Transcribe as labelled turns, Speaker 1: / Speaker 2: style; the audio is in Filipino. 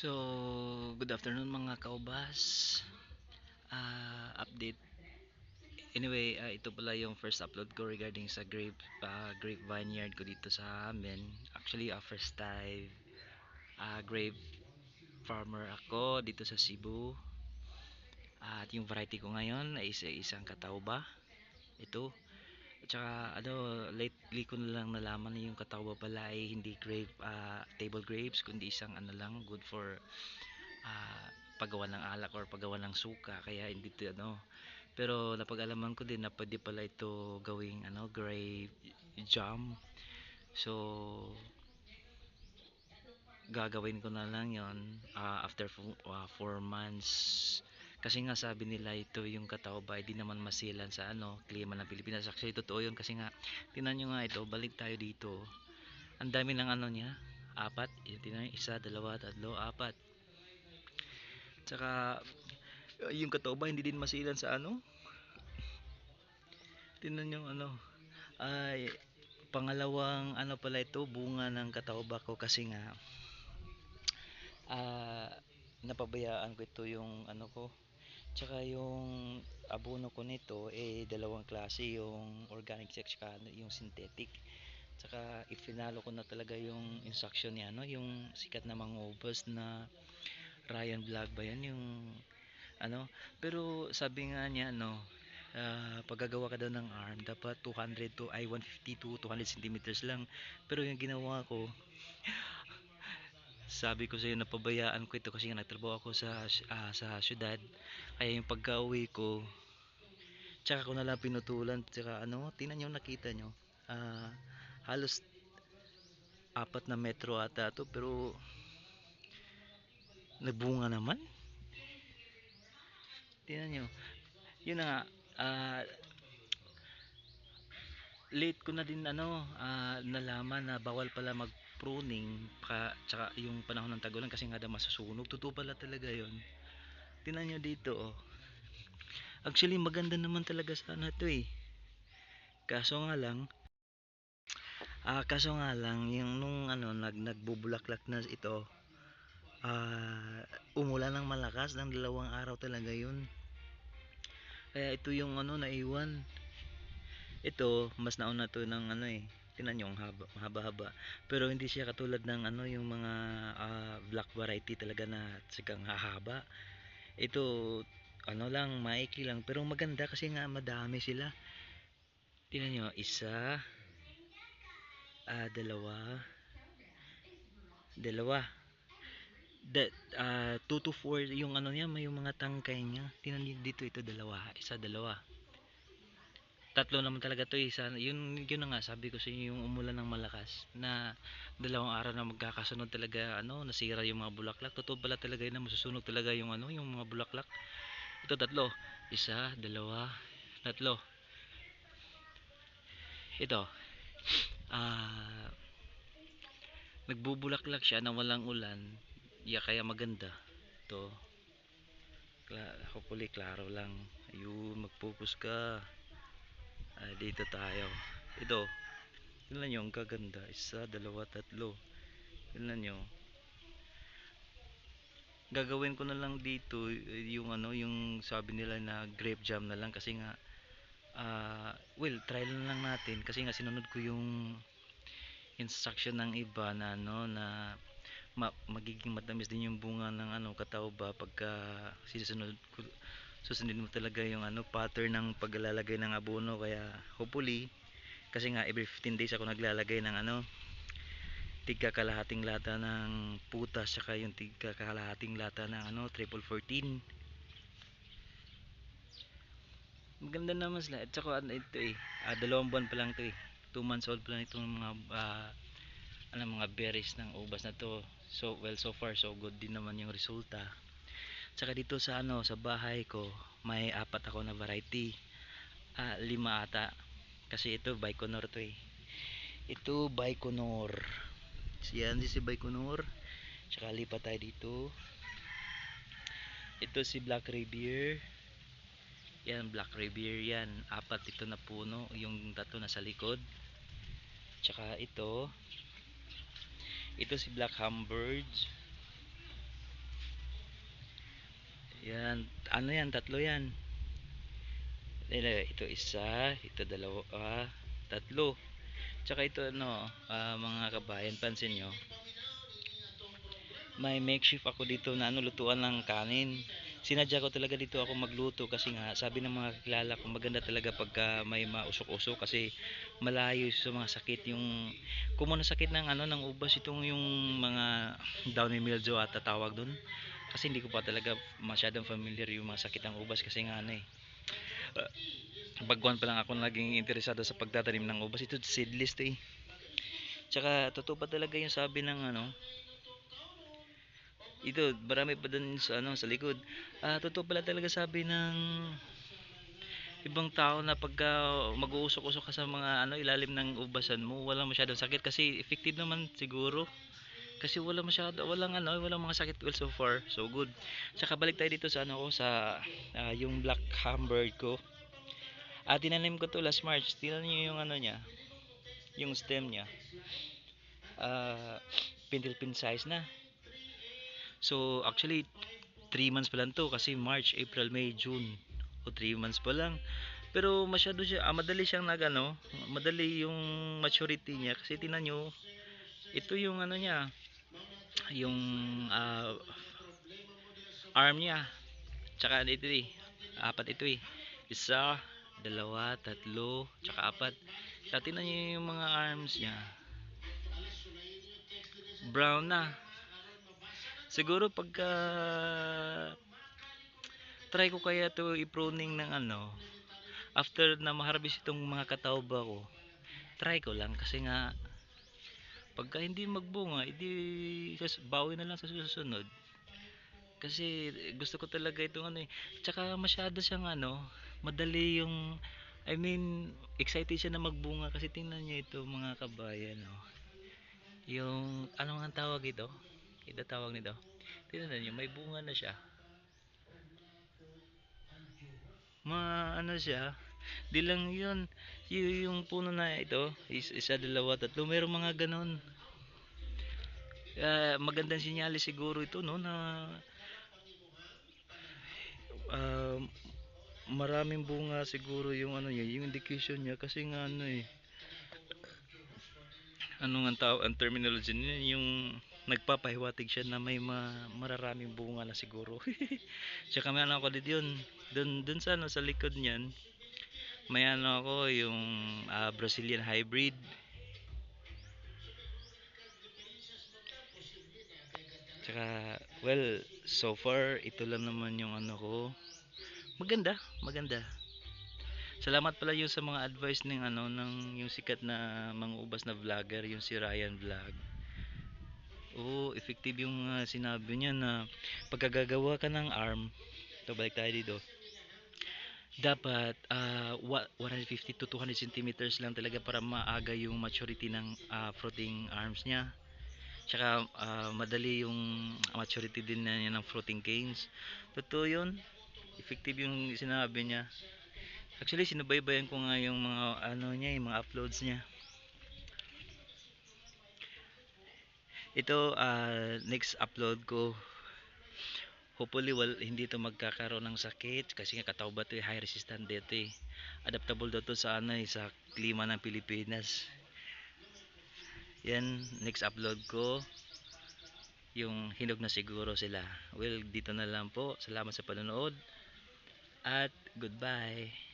Speaker 1: So, good afternoon mga kaubas. Update. Anyway, ito pala yung first upload ko regarding sa grape vineyard ko dito sa amin. Actually, first time grape farmer ako dito sa Cebu. At yung variety ko ngayon ay isang katauba. Ito. At saka, lately ko na lang nalaman na yung katauba pala ay hindi table grapes, kundi isang lang, good for ah, paggawa ng alak or paggawa ng suka. Kaya hindi ito pero napag-alaman ko din na pwede pala ito gawing grape jam. So gagawin ko na lang yon after 4 months, kasi nga sabi nila ito yung katawba ay di naman masilan sa klima ng Pilipinas. Actually totoo yun, kasi nga tingnan nyo nga ito, balik tayo dito, ang dami ng niya, apat, tingnan nyo, isa, dalawa, tatlo, apat. Tsaka yung katawba hindi din masilan sa tingnan nyo ay pangalawang pala ito, bunga ng katawba ko, kasi nga ah napabayaan ko ito yung ko. Tsaka yung abono ko nito dalawang klase, yung organic tsaka yung synthetic. Tsaka ifinalo ko na talaga yung instruction niya, yung sikat na mangobos na Ryan Vlog ba yan, yung pero sabi nga niya paggagawa ka daw ng arm dapat 200 to 150 to 200 centimeters lang. Pero yung ginawa ko, sabi ko sa'yo, napabayaan ko ito kasi nga nagtrabaho ako sa syudad. Kaya yung pagka-uwi ko, tsaka ko na lang pinutulan. Tsaka tingnan nyo, nakita nyo, ah, halos 4 na metro ata to, pero nagbunga naman. Tingnan nyo, yun na nga, ah, late ko na din nalaman na bawal pala mag pruning tsaka yung panahon ng tagulan, kasi nga daw masusunog. Totoo pala talaga yon. Tingnan nyo dito, oh. Actually maganda naman talaga sana to eh. Kaso nga lang yung nung nagbubulaklak na ito, umulan ng malakas ng 2 araw talaga yun. Kaya ito yung naiwan. Ito mas nauna to ng tingnan nyo, ang haba-haba. Pero hindi siya katulad ng yung mga black variety talaga na sigang hahaba. Ito lang, maikli lang, pero maganda kasi nga madami sila. Tingnan nyo, isa, dalawa, dalawa, 2 to 4 yung niya, may yung mga tangkay niya. Tingnan niyo dito, ito dalawa, isa, dalawa, tatlo naman talaga to, isa. Yun na nga sabi ko sa inyo, yung umulan ng malakas na 2 araw na magkakasunod talaga, nasira yung mga bulaklak. Totoo pala talaga yun na masusunog talaga yung yung mga bulaklak. Ito tatlo, isa, dalawa, tatlo. Ito nagbubulaklak siya na walang ulan, kaya maganda to. Hopefully klaro lang. Ayun, mag-focus ka. Dito tayo. Ito, tingnan nyo, ang kaganda. Isa, dalawa, tatlo. Tingnan nyo. Gagawin ko na lang dito yung yung sabi nila na grape jam na lang, kasi nga well, try lang natin, kasi nga sinunod ko yung instruction ng iba na na magiging matamis din yung bunga ng katawba pagka sisunod ko. Susundin mo talaga yung pattern ng paglalagay ng abono. Kaya hopefully, kasi nga every 15 days ako naglalagay ng tigka kalahating lata ng putas, saka yung tigka kalahating lata ng triple 14. Maganda naman sila. At saka ito 2 buwan pa lang ito 2 months old pa lang itong mga berries ng ubas na to. So well, so far so good din naman yung resulta. Tsaka dito sa sa bahay ko, may 4 ako na variety. 5 ata. Kasi ito Baikonur to eh. Ito Baikonur. Yan si Baikonur. Tsaka lipat tayo dito. Ito si Black Rivier. Yan, Black Rivier yan. 4 ito na puno. Yung 3 nasa likod. Tsaka ito si Black Hummingbird. Yan, ano yan, tatlo yan. Ito isa, ito dalawa, tatlo. Tsaka ito ano, mga kabayan, pansin nyo, may makeshift ako dito na ano, lutuan ng kanin. Sinadya ko talaga dito ako magluto kasi nga sabi ng mga kilala ko maganda talaga pagka may mausok-usok kasi malayo sa mga sakit yung common na sakit ng ano ng ubas itong yung mga downy mildew at tatawag doon. Kasi hindi ko pa talaga masyadong familiar yung mga sakit ng ubas kasi nga ano uh, bagwan pa lang ako naging interesado sa pagtatanim ng ubas. Ito seedless to eh. Tsaka totoo pa talaga yung sabi ng ano, ito marami pa dun sa ano sa likod. Totoo pala talaga sabi ng ibang tao na pagka mag-uusok-usok ka sa mga ano ilalim ng ubasan mo, wala masyadong sakit kasi effective naman siguro. Kasi walang ano, walang mga sakit well so far. So good. Tsaka balik tayo dito sa ano ko sa yung black hamburg ko. Tinanim ko to last March. Tingnan niyo yung ano niya, yung stem niya. Ah, pintil-pin size na. So actually 3 months pa lang to kasi March, April, May, June. O 3 months pa lang. Pero masyado siya, madali siyang nagano, madali yung maturity niya kasi tingnan niyo, ito yung ano niya, yung arm niya. Tsaka ito eh, apat ito eh. Isa, dalawa, tatlo, tsaka apat. Tingnan niyo yung mga arms niya. Brown na. Siguro pagka try ko kaya to i-pruning ng ano, after na ma-harvest itong mga katawba ko, try ko lang kasi nga pagka hindi magbunga, edi bawi na lang sa susunod. Kasi gusto ko talaga itong ano eh. Tsaka masyado siyang ano, madali yung I mean, excited siya na magbunga kasi tingnan niyo ito mga kabayan, oh. Yung ano nga tawag ito? Ito tawag nito. Tingnan niyo, may bunga na siya. Ano siya? Di lang yun. Yung puno na ito, isa, dalawa, tatlo, mayroong mga ganon. Magandang sinyalis siguro ito, no, na uh, maraming bunga siguro yung ano niya, yung indication niya kasi nga ano eh. Ano nga ang terminology niya, yung nagpapahiwatig siya na may mararaming bunga na siguro. Tsaka may ano ako dito yun, dun sa ano sa likod niyan, may ano ako yung Brazilian hybrid. Tsaka well, so far ito lang naman yung ano ko. Maganda, maganda. Salamat pala yung sa mga advice ng ano ng yung sikat na mga ubas na vlogger, yung si Ryan Vlog. Oo, effective yung sinabi niya na pagkagagawa ka ng arm, ito balik tayo dito. Dapat 150 to 200 centimeters lang talaga para maaga yung maturity ng fruiting arms niya. Tsaka madali yung maturity din na niya ng fruiting canes. Totoo yun. Effective yung sinabi niya. Actually, sinubaybayan ko nga yung mga ano niya, yung mga uploads niya. Ito, next upload ko. Hopefully, hindi ito magkakaroon ng sakit kasi nga katawba ito, high resistant dito eh. Adaptable daw to sa ano sa klima ng Pilipinas. Yan, next upload ko yung hinog na siguro sila. Well, dito na lang po. Salamat sa panonood at goodbye.